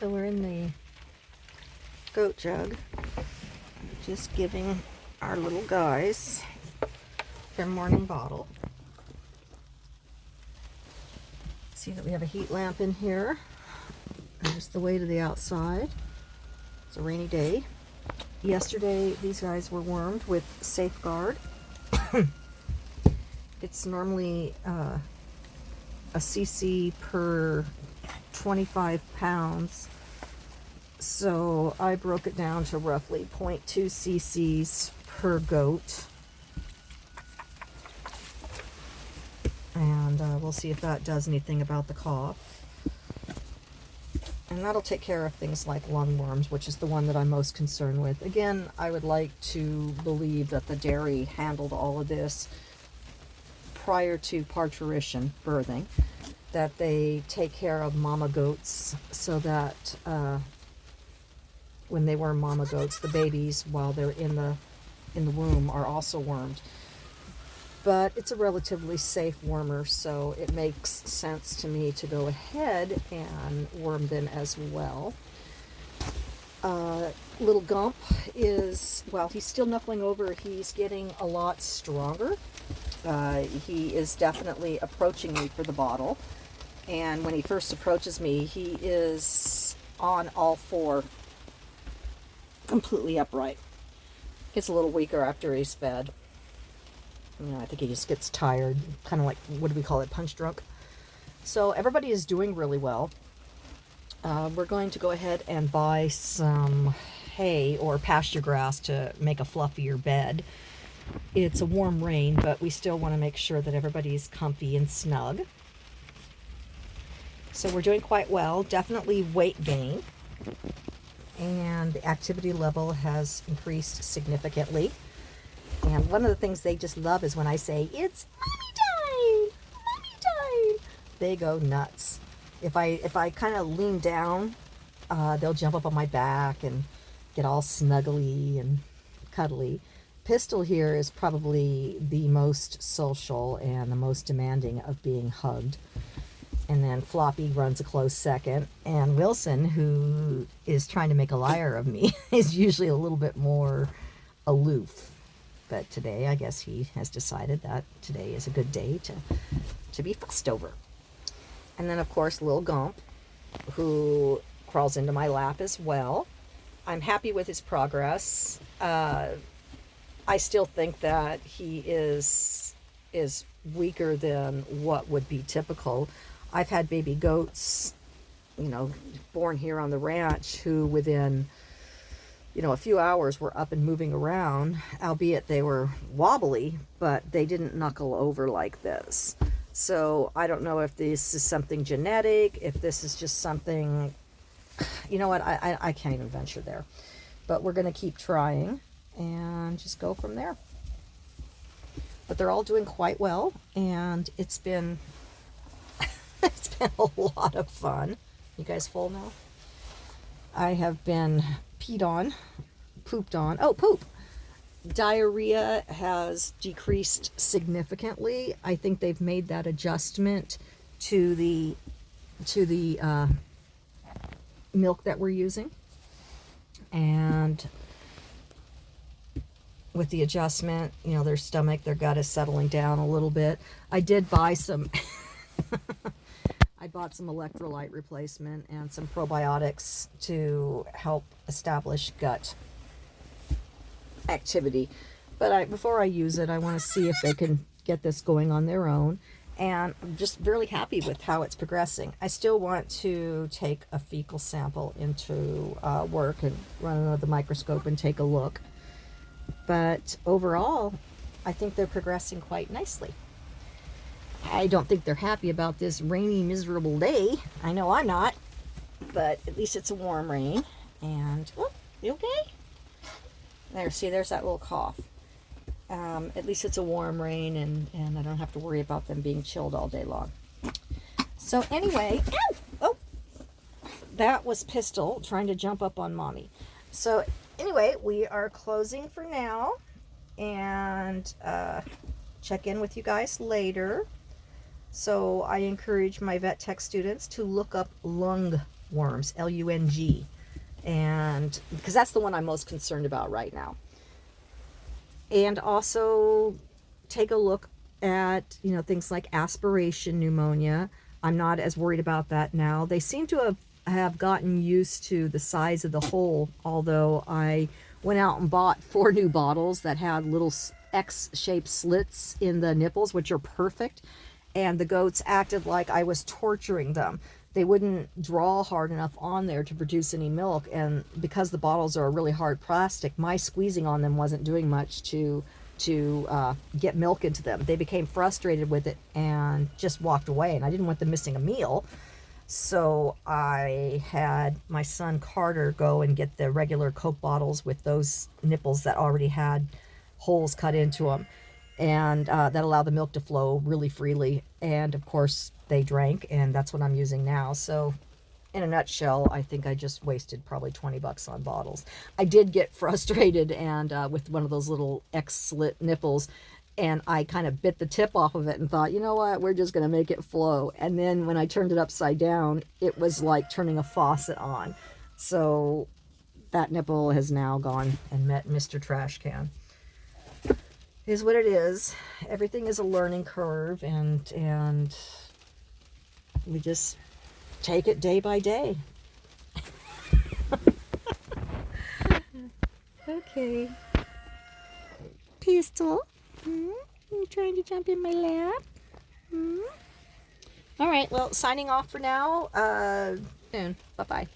So we're in the goat jug, just giving our little guys their morning bottle. See that we have a heat lamp in here. There's the way to the outside. It's a rainy day. Yesterday these guys were wormed with Safeguard. It's normally a cc per 25 pounds. So I broke it down to roughly 0.2 cc's per goat. And we'll see if that does anything about the cough. And that'll take care of things like lungworms, which is the one that I'm most concerned with. Again, I would like to believe that the dairy handled all of this prior to parturition, birthing, that they take care of mama goats so that when they worm mama goats, the babies, while they're in the womb, are also wormed. But it's a relatively safe wormer, so it makes sense to me to go ahead and worm them as well. Little Gump is, well, he's still knuckling over. He's getting a lot stronger. He is definitely approaching me for the bottle. And when he first approaches me, he is on all four, completely upright. Gets a little weaker after he's fed. I think he just gets tired, kind of like, what do we call it, punch drunk. So everybody is doing really well. We're going to go ahead and buy some hay or pasture grass to make a fluffier bed. It's a warm rain, but we still want to make sure that everybody's comfy and snug. So we're doing quite well. Definitely weight gain. And the activity level has increased significantly. And one of the things they just love is when I say, "It's mommy time! Mommy time!" They go nuts. If I kind of lean down, they'll jump up on my back and get all snuggly and cuddly. Pistol here is probably the most social and the most demanding of being hugged. And then Floppy runs a close second. And Wilson, who is trying to make a liar of me, is usually a little bit more aloof. But today, I guess he has decided that today is a good day to be fussed over. And then, of course, Lil Gump, who crawls into my lap as well. I'm happy with his progress. I still think that he is weaker than what would be typical. I've had baby goats, born here on the ranch, who within a few hours were up and moving around, albeit they were wobbly, but they didn't knuckle over like this. So I don't know if this is something genetic, if this is just something, I can't even venture there. But we're going to keep trying and just go from there. But they're all doing quite well, and it's been it's been a lot of fun. You guys full now? I have been peed on, pooped on. Oh, poop. Diarrhea has decreased significantly. I think they've made that adjustment to the milk that we're using. And with the adjustment, their stomach, their gut is settling down a little bit. I did buy some I bought some electrolyte replacement and some probiotics to help establish gut activity. But before I use it, I want to see if they can get this going on their own. And I'm just really happy with how it's progressing. I still want to take a fecal sample into work and run under the microscope and take a look. But overall, I think they're progressing quite nicely. I don't think they're happy about this rainy, miserable day. I know I'm not. But at least it's a warm rain. And, oh, you okay? There's that little cough. At least it's a warm rain, and I don't have to worry about them being chilled all day long. So anyway, that was Pistol trying to jump up on Mommy. So anyway, we are closing for now, and check in with you guys later. So I encourage my vet tech students to look up lung worms, Lung. And because that's the one I'm most concerned about right now. And also take a look at, things like aspiration pneumonia. I'm not as worried about that now. They seem to have gotten used to the size of the hole, although I went out and bought 4 new bottles that had little X-shaped slits in the nipples, which are perfect. And the goats acted like I was torturing them. They wouldn't draw hard enough on there to produce any milk. And because the bottles are a really hard plastic, my squeezing on them wasn't doing much to get milk into them. They became frustrated with it and just walked away. And I didn't want them missing a meal. So I had my son Carter go and get the regular Coke bottles with those nipples that already had holes cut into them. And that allowed the milk to flow really freely. And of course they drank, and that's what I'm using now. So in a nutshell, I think I just wasted probably $20 on bottles. I did get frustrated and with one of those little X-slit nipples, and I kind of bit the tip off of it and thought, you know what, we're just going to make it flow. And then when I turned it upside down, it was like turning a faucet on. So that nipple has now gone and met Mr. Trash Can. Is what it is. Everything is a learning curve, and we just take it day by day. Okay. Pistol. You trying to jump in my lap? All right, well, signing off for now. Soon. Bye-bye.